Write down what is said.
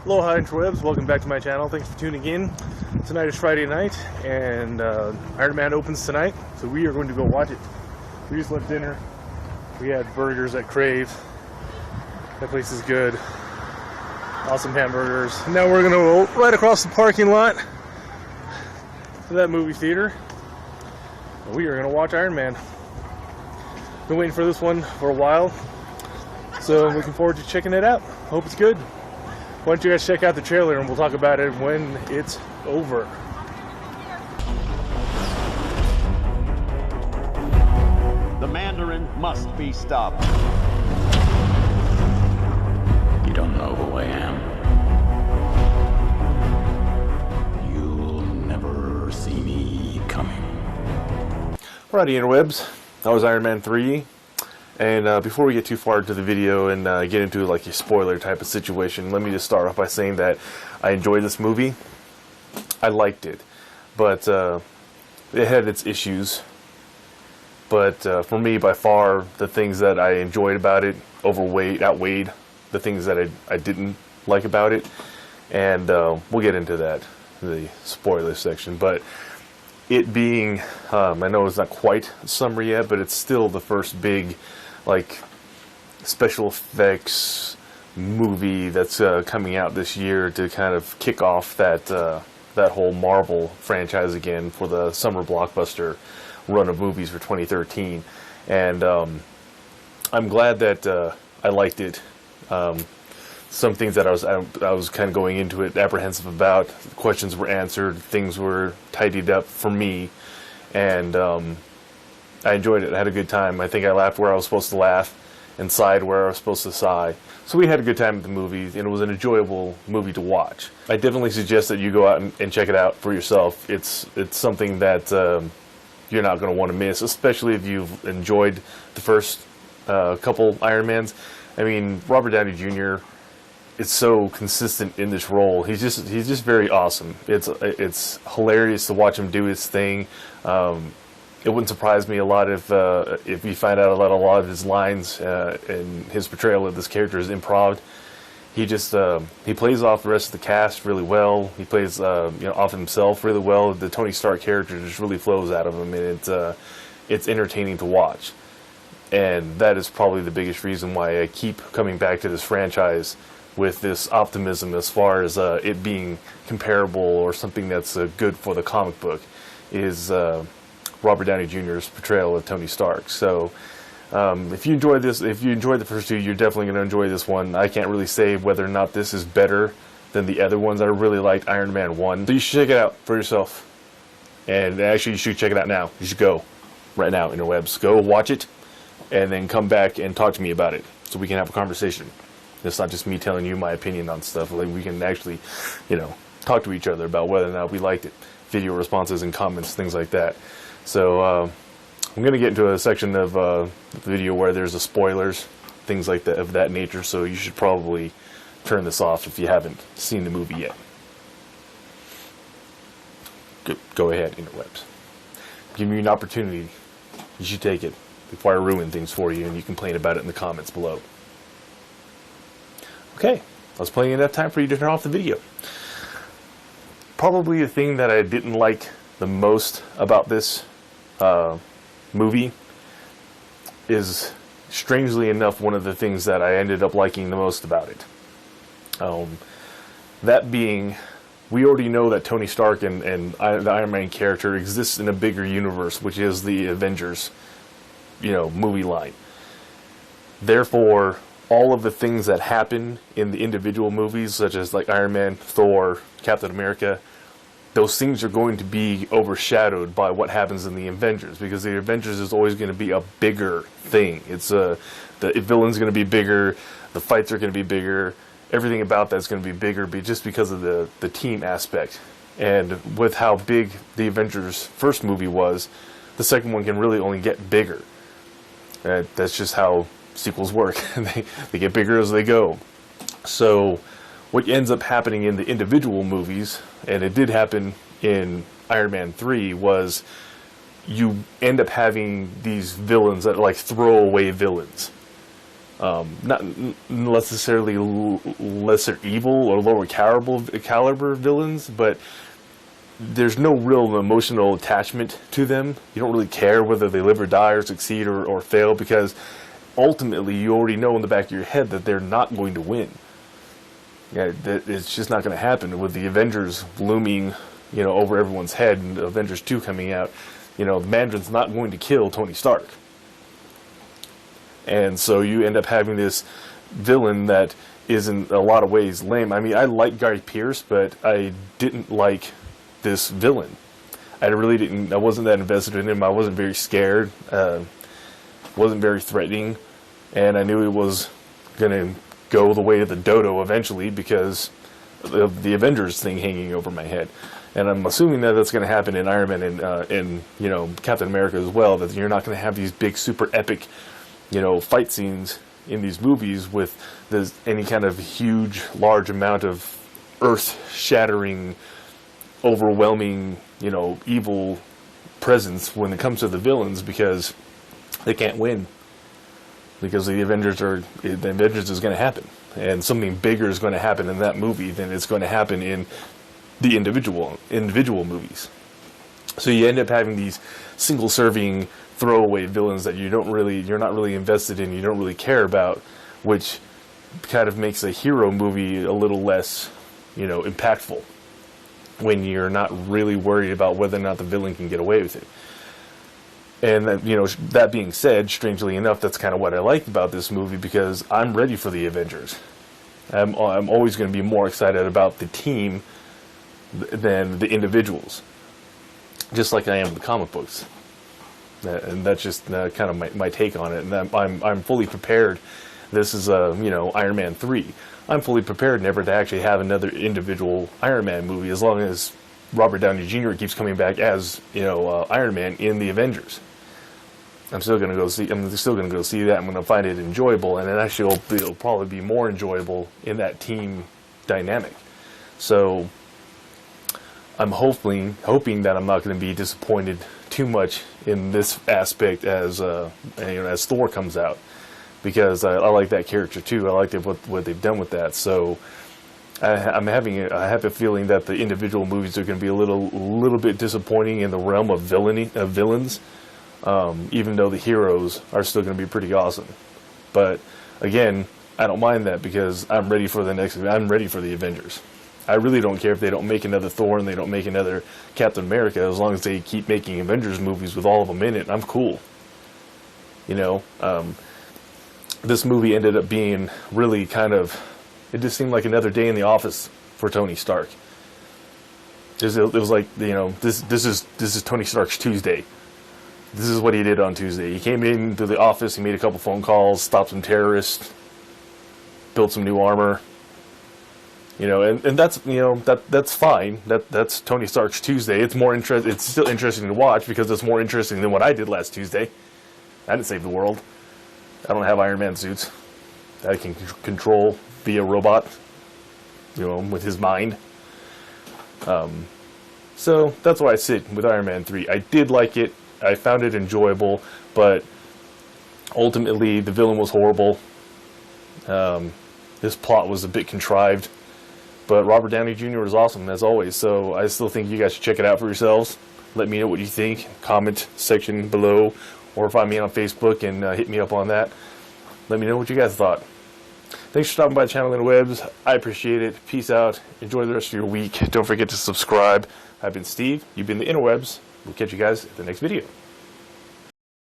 Aloha interwebs, welcome back to my channel. Thanks for tuning in. Tonight is Friday night and Iron Man opens tonight, so we are going to go watch it. We just left dinner. We had burgers at Crave. That place is good. Awesome hamburgers. Now we're gonna go right across the parking lot to that movie theater. We are gonna watch Iron Man. Been waiting for this one for a while, so I'm looking forward to checking it out. Hope it's good. Why don't you guys check out the trailer and we'll talk about it when it's over. The Mandarin must be stopped. You don't know who I am. You'll never see me coming. Alrighty, interwebs. That was Iron Man 3. And before we get too far into the video and get into like a spoiler type of situation, let me just start off by saying that I enjoyed this movie. I liked it, but it had its issues. But for me, by far, the things that I enjoyed about it outweighed the things that I didn't like about it. And we'll get into that in the spoiler section. But it being, I know it's not quite a summary yet, but it's still the first big like special effects movie that's coming out this year to kind of kick off that that whole Marvel franchise again for the summer blockbuster run of movies for 2013. And I'm glad that I liked it. Some things that I was kind of going into it apprehensive about. Questions were answered, things were tidied up for me, and I enjoyed it. I had a good time. I think I laughed where I was supposed to laugh and sighed where I was supposed to sigh. So we had a good time at the movie, and it was an enjoyable movie to watch. I definitely suggest that you go out and check it out for yourself. It's something that you're not going to want to miss, especially if you've enjoyed the first couple Iron Mans. I mean, Robert Downey Jr. is so consistent in this role. He's just very awesome. It's hilarious to watch him do his thing. It wouldn't surprise me a lot if you find out a lot of his lines and his portrayal of this character is improv. He just he plays off the rest of the cast really well. He plays off himself really well. The Tony Stark character just really flows out of him, and it's entertaining to watch. And that is probably the biggest reason why I keep coming back to this franchise with this optimism as far as it being comparable or something that's good for the comic book is Robert Downey Jr.'s portrayal of Tony Stark. So if you enjoyed the first two, you're definitely going to enjoy this one. I can't really say whether or not this is better than the other ones. I really liked Iron Man 1. So you should check it out for yourself. And actually, you should check it out now. You should go right now, interwebs. Go watch it and then come back and talk to me about it so we can have a conversation. It's not just me telling you my opinion on stuff. Like, we can actually, talk to each other about whether or not we liked it. Video responses and comments, things like that. So I'm going to get into a section of the video where there's spoilers, things like that of that nature. So you should probably turn this off if you haven't seen the movie yet. Go ahead, interwebs. Give me an opportunity. You should take it before I ruin things for you, and you complain about it in the comments below. Okay, that's plenty enough time for you to turn off the video. Probably the thing that I didn't like the most about this movie is, strangely enough, one of the things that I ended up liking the most about it. That being, we already know that Tony Stark and the Iron Man character exists in a bigger universe, which is the Avengers, movie line. Therefore, all of the things that happen in the individual movies, such as like Iron Man, Thor, Captain America, those things are going to be overshadowed by what happens in the Avengers, because the Avengers is always going to be a bigger thing. It's the villain's going to be bigger, the fights are going to be bigger, everything about that's going to be bigger, just because of the team aspect. And with how big the Avengers first movie was, the second one can really only get bigger. That's just how sequels work. They get bigger as they go. So what ends up happening in the individual movies, and it did happen in Iron Man 3, was you end up having these villains that are like throwaway villains. not necessarily lesser evil or lower caliber villains, but there's no real emotional attachment to them. You don't really care whether they live or die or succeed or fail, because ultimately you already know in the back of your head that they're not going to win. Yeah, it's just not going to happen. With the Avengers looming, over everyone's head, and Avengers 2 coming out, the Mandarin's not going to kill Tony Stark. And so you end up having this villain that is in a lot of ways lame. I mean, I like Guy Pearce, but I didn't like this villain. I really didn't. I wasn't that invested in him. I wasn't very scared. Wasn't very threatening, and I knew it was going to go the way of the dodo eventually because of the Avengers thing hanging over my head. And I'm assuming that that's going to happen in Iron Man and Captain America as well. That you're not going to have these big, super epic, fight scenes in these movies with any kind of huge, large amount of earth-shattering, overwhelming, evil presence when it comes to the villains, because they can't win. Because the Avengers is going to happen, and something bigger is going to happen in that movie than it's going to happen in the individual movies. So you end up having these single-serving throwaway villains that you're not really invested in, you don't really care about, which kind of makes a hero movie a little less, impactful, when you're not really worried about whether or not the villain can get away with it. And that being said, strangely enough, that's kind of what I liked about this movie, because I'm ready for the Avengers. I'm always going to be more excited about the team than the individuals, just like I am with the comic books. And that's just kind of my take on it. And I'm fully prepared. This is Iron Man 3. I'm fully prepared never to actually have another individual Iron Man movie, as long as Robert Downey Jr. keeps coming back as Iron Man in the Avengers. I'm still going to go see that. I'm going to find it enjoyable, and it'll probably be more enjoyable in that team dynamic. So I'm hoping that I'm not going to be disappointed too much in this aspect as Thor comes out, because I like that character too. I like what they've done with that. So I have a feeling that the individual movies are going to be a little bit disappointing in the realm of villains, even though the heroes are still going to be pretty awesome. But again, I don't mind that, because I'm ready for the Avengers. I really don't care if they don't make another Thor and they don't make another Captain America, as long as they keep making Avengers movies with all of them in it. I'm cool. This movie ended up being really it just seemed like another day in the office for Tony Stark. It was like, this is Tony Stark's Tuesday. This is what he did on Tuesday. He came into the office, he made a couple phone calls, stopped some terrorists, built some new armor. And that's that's fine. That's Tony Stark's Tuesday. It's still interesting to watch, because it's more interesting than what I did last Tuesday. I didn't save the world. I don't have Iron Man suits that I can control via robot, with his mind. So that's why I sit with Iron Man 3. I did like it. I found it enjoyable, but ultimately the villain was horrible. This plot was a bit contrived, but Robert Downey Jr. was awesome as always. So I still think you guys should check it out for yourselves. Let me know what you think. Comment section below, or find me on Facebook and hit me up on that. Let me know what you guys thought. Thanks for stopping by the channel, interwebs. I appreciate it. Peace out. Enjoy the rest of your week. Don't forget to subscribe. I've been Steve. You've been the interwebs. We'll catch you guys at the next video.